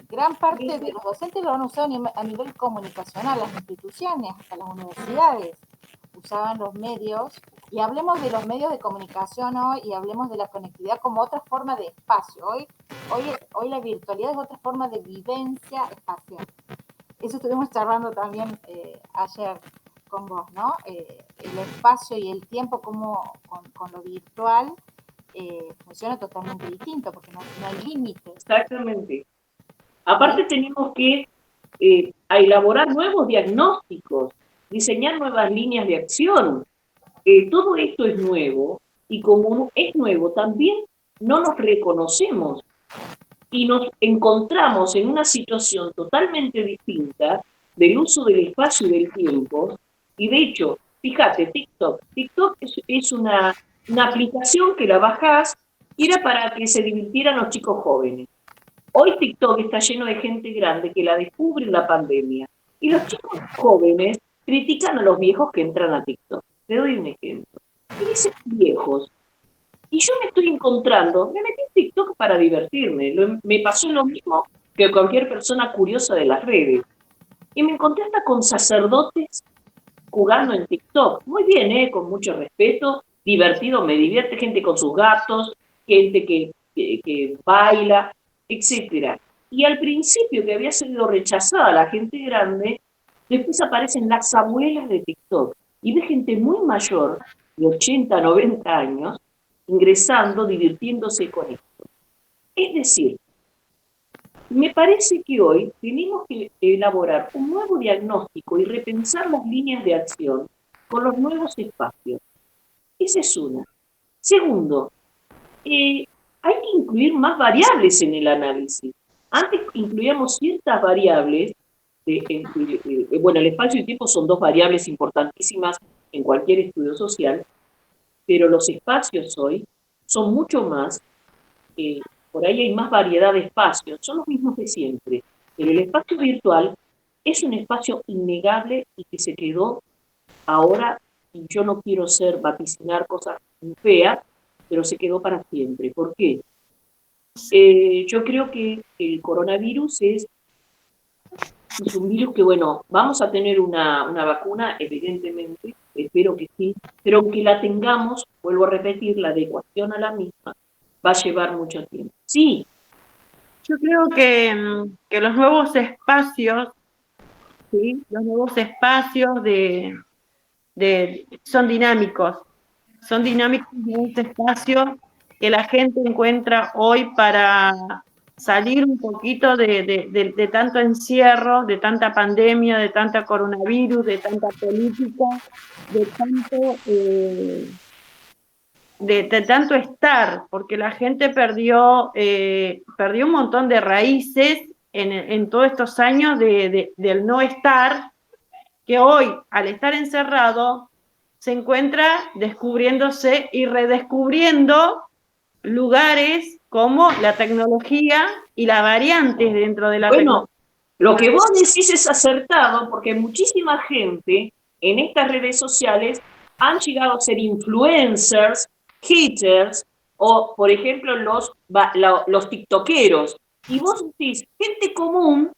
Gran parte de los docentes lo han usado a nivel comunicacional, las instituciones, hasta las universidades usaban los medios, y hablemos de los medios de comunicación hoy, y hablemos de la conectividad como otra forma de espacio. Hoy la virtualidad es otra forma de vivencia espacial. Eso estuvimos charlando también ayer con vos, ¿no? El espacio y el tiempo como con lo virtual funciona totalmente distinto, porque no hay límites. Exactamente. Aparte tenemos que elaborar nuevos diagnósticos, diseñar nuevas líneas de acción. Todo esto es nuevo, y como es nuevo, también no nos reconocemos y nos encontramos en una situación totalmente distinta del uso del espacio y del tiempo. Y de hecho, fíjate, TikTok es una aplicación que la bajás y era para que se divirtieran los chicos jóvenes. Hoy TikTok está lleno de gente grande que la descubre en la pandemia. Y los chicos jóvenes critican a los viejos que entran a TikTok. Te doy un ejemplo. Y dicen viejos. Y yo me estoy encontrando, me metí en TikTok para divertirme. Me pasó lo mismo que cualquier persona curiosa de las redes. Y me encontré hasta con sacerdotes jugando en TikTok. Muy bien, con mucho respeto, divertido, me divierte, gente con sus gatos, gente que baila, etc. Y al principio, que había sido rechazada la gente grande, después aparecen las abuelas de TikTok. Y de gente muy mayor, de 80, 90 años, ingresando, divirtiéndose con esto. Es decir, me parece que hoy tenemos que elaborar un nuevo diagnóstico y repensar las líneas de acción con los nuevos espacios. Esa es una. Segundo, hay que incluir más variables en el análisis. Antes incluíamos ciertas variables, bueno, el espacio y tiempo son dos variables importantísimas en cualquier estudio social, pero los espacios hoy son mucho más, por ahí hay más variedad de espacios, son los mismos de siempre, pero el espacio virtual es un espacio innegable y que se quedó ahora, y yo no quiero vaticinar cosas feas, pero se quedó para siempre. ¿Por qué? Yo creo que el coronavirus es un virus que, bueno, vamos a tener una vacuna, evidentemente, espero que sí, pero aunque la tengamos, vuelvo a repetir, la adecuación a la misma va a llevar mucho tiempo. Sí. Yo creo que los nuevos espacios ¿sí? Los nuevos espacios son dinámicos nuevos espacios que la gente encuentra hoy para salir un poquito de tanto encierro, de tanta pandemia, de tanta coronavirus, de tanta política, de tanto estar, porque la gente perdió un montón de raíces en todos estos años del no estar, que hoy, al estar encerrado, se encuentra descubriéndose y redescubriendo lugares como la tecnología y las variantes dentro de la tecnología. Lo que vos decís es acertado, porque muchísima gente en estas redes sociales han llegado a ser influencers, haters, o por ejemplo los tiktokeros. Y vos decís, gente común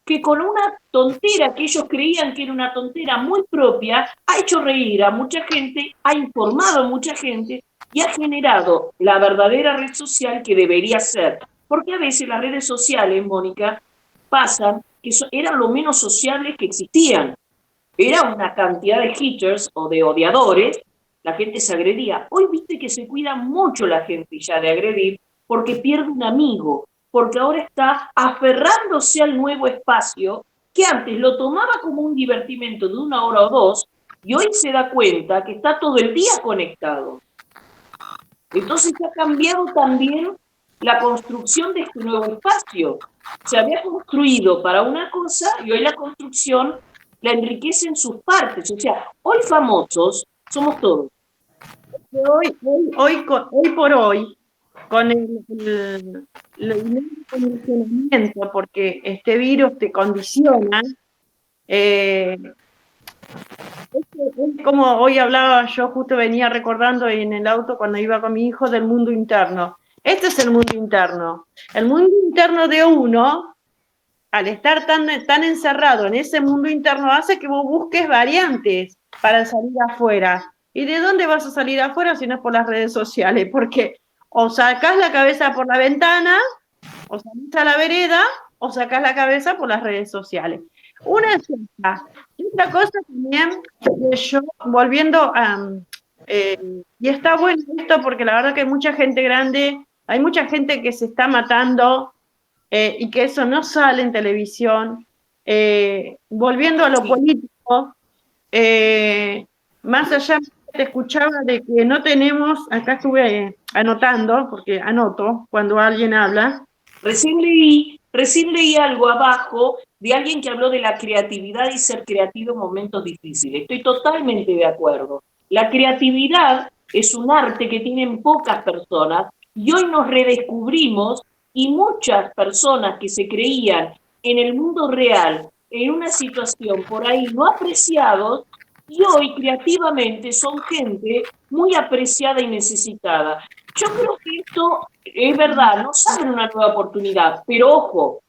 que con una tontera que ellos creían que era una tontera muy propia, ha hecho reír a mucha gente, ha informado a mucha gente y ha generado la verdadera red social que debería ser. Porque a veces las redes sociales, Mónica, pasan que eran lo menos sociables que existían. Era una cantidad de haters o de odiadores, la gente se agredía. Hoy viste que se cuida mucho la gente ya de agredir porque pierde un amigo, porque ahora está aferrándose al nuevo espacio que antes lo tomaba como un divertimento de 1 hora o 2 y hoy se da cuenta que está todo el día conectado. Entonces ha cambiado también la construcción de este nuevo espacio. Se había construido para una cosa y hoy la construcción la enriquece en sus partes. O sea, hoy famosos somos todos. Hoy por hoy, con el condicionamiento, porque este virus te condiciona, es como hoy hablaba, yo justo venía recordando en el auto cuando iba con mi hijo del mundo interno. Este es el mundo interno. El mundo interno de uno, al estar tan encerrado en ese mundo interno, hace que vos busques variantes para salir afuera. ¿Y de dónde vas a salir afuera si no es por las redes sociales? Porque o sacás la cabeza por la ventana, o salís a la vereda, o sacás la cabeza por las redes sociales. Una es esta. Y otra cosa también, que yo, volviendo a... y está bueno esto porque la verdad que hay mucha gente grande, hay mucha gente que se está matando, y que eso no sale en televisión. Volviendo a lo político, más allá, te escuchaba de que no tenemos, acá estuve anotando, porque anoto cuando alguien habla. Recién leí algo abajo de alguien que habló de la creatividad y ser creativo en momentos difíciles. Estoy totalmente de acuerdo. La creatividad es un arte que tienen pocas personas y hoy nos redescubrimos y muchas personas que se creían en el mundo real, en una situación por ahí no apreciados, y hoy creativamente son gente muy apreciada y necesitada. Yo creo que esto es verdad, nos abre una nueva oportunidad, pero ojo,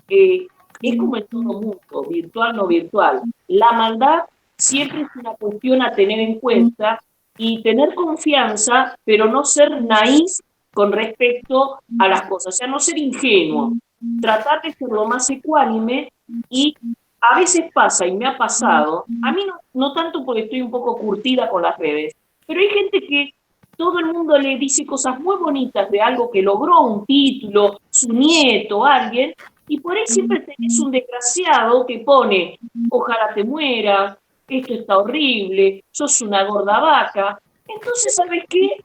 es como en todo mundo, virtual no virtual. La maldad siempre es una cuestión a tener en cuenta y tener confianza, pero no ser naíz con respecto a las cosas, o sea, no ser ingenuo, tratar de ser lo más ecuánime. Y a veces pasa, y me ha pasado, a mí no tanto porque estoy un poco curtida con las redes, pero hay gente que todo el mundo le dice cosas muy bonitas de algo que logró, un título, su nieto, alguien, y por ahí siempre tenés un desgraciado que pone, ojalá te mueras, esto está horrible, sos una gorda vaca. Entonces, ¿sabes qué?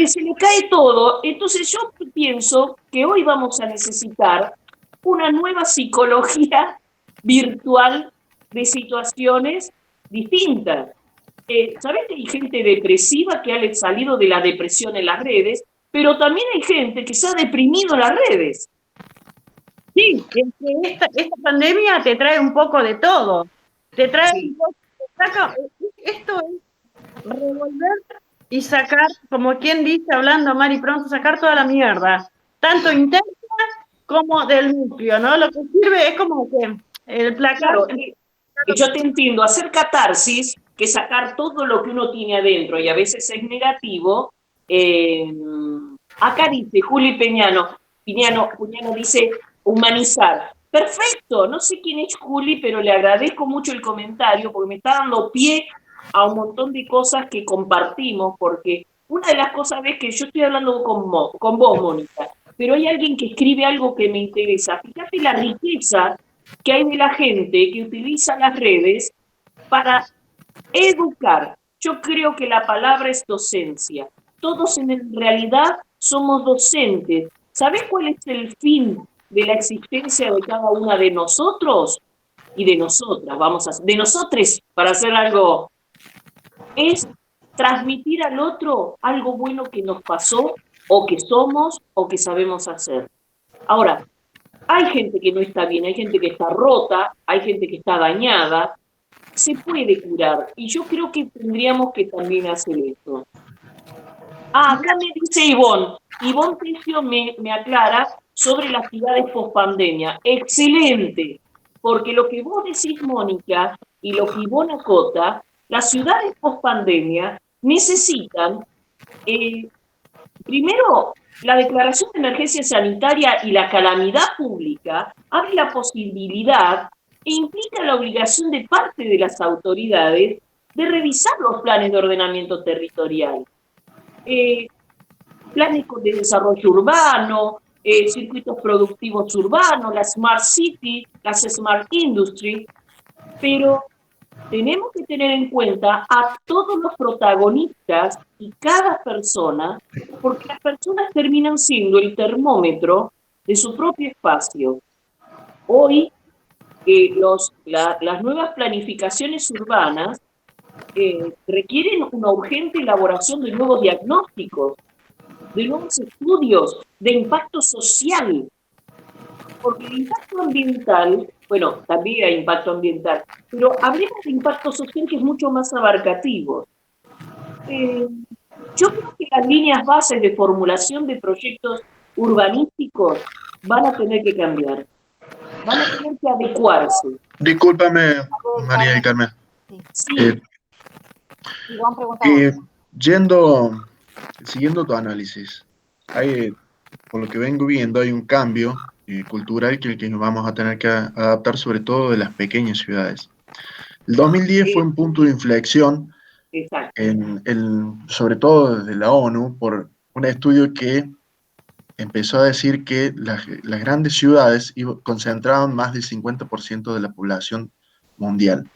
Se le cae todo. Entonces yo pienso que hoy vamos a necesitar una nueva psicología virtual de situaciones distintas. ¿Sabés que hay gente depresiva que ha salido de la depresión en las redes? Pero también hay gente que se ha deprimido en las redes. Sí, esta pandemia te trae un poco de todo. Te trae un poco, esto es revolver y sacar, como quien dice, hablando mal y pronto, sacar toda la mierda, tanto interna como del núcleo, ¿no? Lo que sirve es como que el placar... Claro, yo te entiendo, hacer catarsis, que sacar todo lo que uno tiene adentro y a veces es negativo. Acá dice Juli Puñano dice humanizar. Perfecto, no sé quién es Juli, pero le agradezco mucho el comentario porque me está dando pie a un montón de cosas que compartimos, porque una de las cosas es que yo estoy hablando con vos, Mónica, pero hay alguien que escribe algo que me interesa. Fíjate la riqueza que hay de la gente que utiliza las redes para educar. Yo creo que la palabra es docencia. Todos en realidad somos docentes. ¿Sabés cuál es el fin de la existencia de cada una de nosotros y de nosotras? De nosotres, para hacer algo, es transmitir al otro algo bueno que nos pasó, o que somos, o que sabemos hacer. Ahora, hay gente que no está bien, hay gente que está rota, hay gente que está dañada, se puede curar, y yo creo que tendríamos que también hacer eso. Acá me dice Ivonne Tesio me aclara sobre las ciudades post-pandemia. Excelente, porque lo que vos decís, Mónica, y lo que Ivonne acota, las ciudades post-pandemia necesitan, primero, la declaración de emergencia sanitaria y la calamidad pública abre la posibilidad e implica la obligación de parte de las autoridades de revisar los planes de ordenamiento territorial. Planes de desarrollo urbano, circuitos productivos urbanos, la Smart City, las Smart Industry, pero tenemos que tener en cuenta a todos los protagonistas y cada persona, porque las personas terminan siendo el termómetro de su propio espacio. Hoy, las nuevas planificaciones urbanas requieren una urgente elaboración de nuevos diagnósticos, de nuevos estudios, de impacto social. Porque el impacto ambiental, bueno, también hay impacto ambiental, pero hablemos de impacto social que es mucho más abarcativo. Yo creo que las líneas bases de formulación de proyectos urbanísticos van a tener que cambiar, van a tener que adecuarse. Discúlpame, María del Carmen. Sí. Siguiendo tu análisis, por lo que vengo viendo, hay un cambio cultural que nos vamos a tener que adaptar, sobre todo de las pequeñas ciudades. El 2010 fue un punto de inflexión, sobre todo desde la ONU, por un estudio que empezó a decir que las grandes ciudades concentraban más del 50% de la población mundial,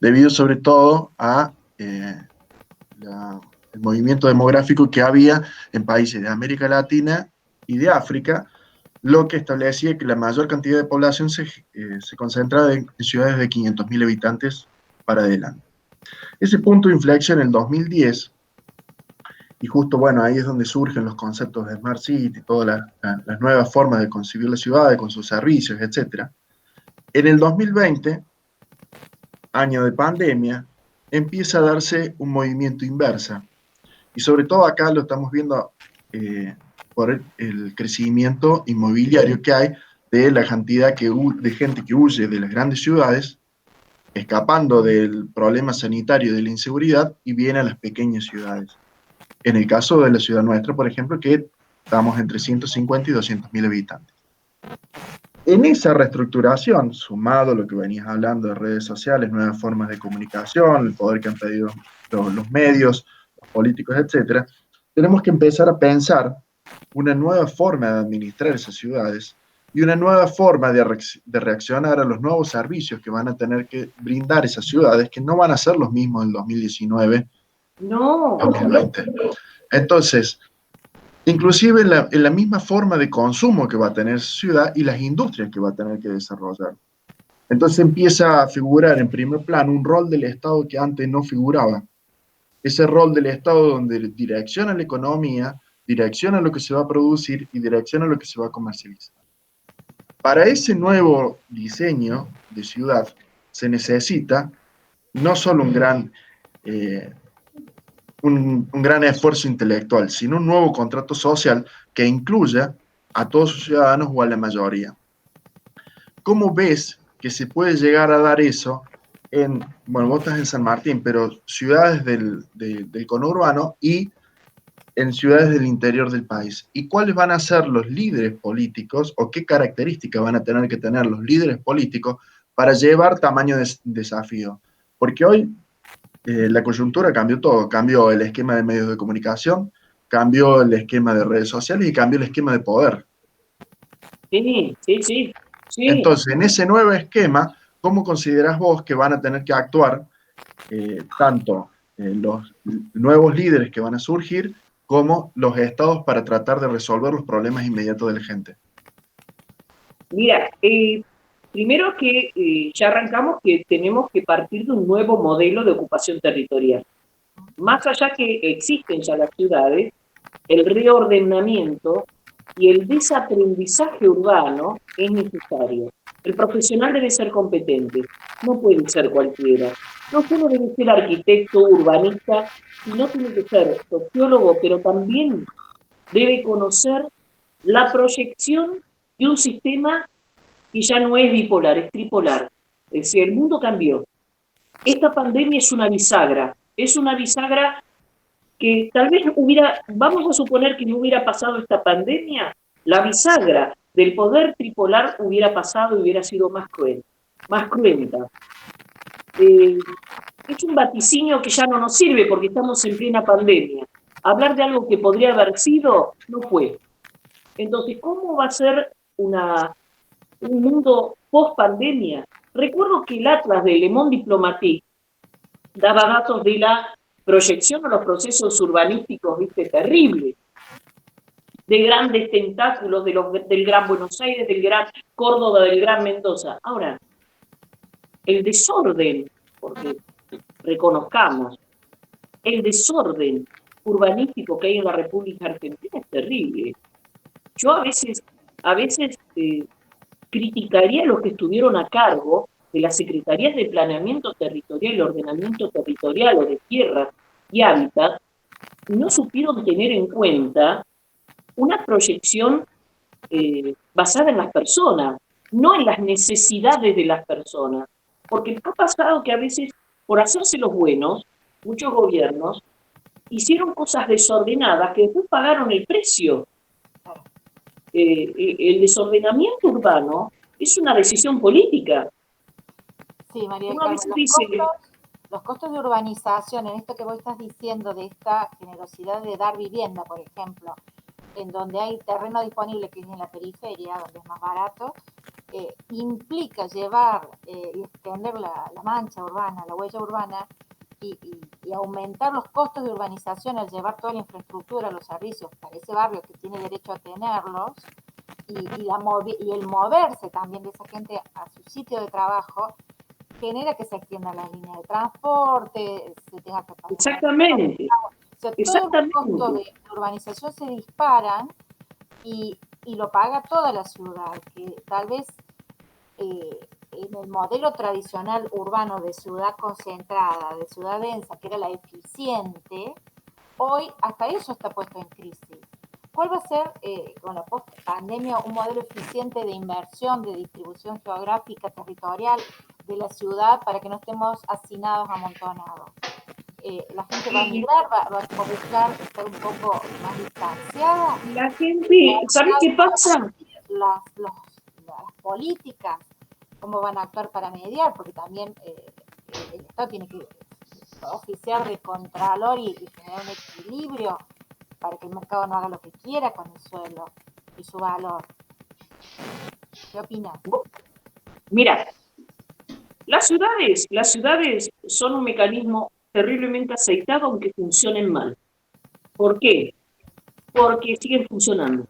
debido sobre todo a el movimiento demográfico que había en países de América Latina y de África, lo que establecía que la mayor cantidad de población se concentraba en ciudades de 500.000 habitantes para adelante. Ese punto de inflexión en el 2010, y justo, bueno, ahí es donde surgen los conceptos de Smart City, todas las nuevas formas de concebir las ciudades con sus servicios, etc. En el 2020, año de pandemia, empieza a darse un movimiento inversa. Y sobre todo acá lo estamos viendo por el crecimiento inmobiliario que hay, de la cantidad de gente que huye de las grandes ciudades, escapando del problema sanitario de la inseguridad, y viene a las pequeñas ciudades. En el caso de la ciudad nuestra, por ejemplo, que estamos entre 150 y 200.000 habitantes. En esa reestructuración, sumado a lo que venías hablando de redes sociales, nuevas formas de comunicación, el poder que han pedido los medios, los políticos, etc., tenemos que empezar a pensar una nueva forma de administrar esas ciudades y una nueva forma de reaccionar a los nuevos servicios que van a tener que brindar esas ciudades, que no van a ser los mismos del 2019. No. 2020. Entonces, inclusive en la misma forma de consumo que va a tener esa ciudad y las industrias que va a tener que desarrollar. Entonces empieza a figurar en primer plano un rol del Estado que antes no figuraba. Ese rol del Estado donde direcciona la economía, direcciona lo que se va a producir y direcciona lo que se va a comercializar. Para ese nuevo diseño de ciudad se necesita no solo un gran esfuerzo intelectual, sino un nuevo contrato social que incluya a todos sus ciudadanos o a la mayoría. ¿Cómo ves que se puede llegar a dar eso bueno, vos estás en San Martín, pero ciudades del conurbano y en ciudades del interior del país. ¿Y cuáles van a ser los líderes políticos o qué características van a tener que tener los líderes políticos para llevar tamaño de desafío? Porque hoy la coyuntura cambió todo, cambió el esquema de medios de comunicación, cambió el esquema de redes sociales y cambió el esquema de poder. Sí, sí, sí. Sí. Entonces, en ese nuevo esquema, ¿cómo considerás vos que van a tener que actuar tanto los nuevos líderes que van a surgir como los estados para tratar de resolver los problemas inmediatos de la gente? Mira, primero que ya arrancamos que tenemos que partir de un nuevo modelo de ocupación territorial. Más allá que existen ya las ciudades, el reordenamiento y el desaprendizaje urbano es necesario. El profesional debe ser competente, no puede ser cualquiera. No solo debe ser arquitecto, urbanista, sino tiene que ser sociólogo, pero también debe conocer la proyección de un sistema que ya no es bipolar, es tripolar. Es decir, el mundo cambió. Esta pandemia es una bisagra que tal vez vamos a suponer que no hubiera pasado esta pandemia, la bisagra del poder tripolar hubiera pasado y hubiera sido más cruel, más cruenta. Es un vaticinio que ya no nos sirve porque estamos en plena pandemia. Hablar de algo que podría haber sido, no fue. Entonces, ¿cómo va a ser un mundo post-pandemia? Recuerdo que el Atlas de Le Monde Diplomatique daba datos de la proyección a los procesos urbanísticos, viste, terribles, de grandes tentáculos del Gran Buenos Aires, del Gran Córdoba, del Gran Mendoza. Ahora, el desorden, porque reconozcamos, el desorden urbanístico que hay en la República Argentina es terrible. Yo a veces criticaría a los que estuvieron a cargo de las secretarías de planeamiento territorial y ordenamiento territorial o de tierra y hábitat, no supieron tener en cuenta una proyección basada en las personas, no en las necesidades de las personas. Porque ha pasado que a veces, por hacerse los buenos, muchos gobiernos hicieron cosas desordenadas que después pagaron el precio. El desordenamiento urbano es una decisión política. Sí, María Uno a Carmen, veces dice, los costos de urbanización, en esto que vos estás diciendo, de esta generosidad de dar vivienda, por ejemplo, en donde hay terreno disponible, que es en la periferia, donde es más barato, implica llevar y extender la mancha urbana, la huella urbana, y aumentar los costos de urbanización al llevar toda la infraestructura, los servicios para ese barrio que tiene derecho a tenerlos, y el moverse también de esa gente a su sitio de trabajo, genera que se extienda la línea de transporte, se tenga que pasar. Exactamente. O sea, todos los costos de urbanización se disparan y lo paga toda la ciudad, que tal vez en el modelo tradicional urbano de ciudad concentrada, de ciudad densa, que era la eficiente, hoy hasta eso está puesto en crisis. ¿Cuál va a ser, con la post-pandemia, un modelo eficiente de inversión, de distribución geográfica, territorial de la ciudad para que no estemos hacinados, amontonados? La gente va a migrar, va a buscar estar un poco más distanciada. La gente, ¿sabes qué pasa? Las políticas, cómo van a actuar para mediar, porque también el Estado tiene que oficiar de contralor y generar un equilibrio para que el mercado no haga lo que quiera con el suelo y su valor. ¿Qué opinas? Mira, las ciudades son un mecanismo terriblemente aceitado aunque funcionen mal. ¿Por qué? Porque siguen funcionando.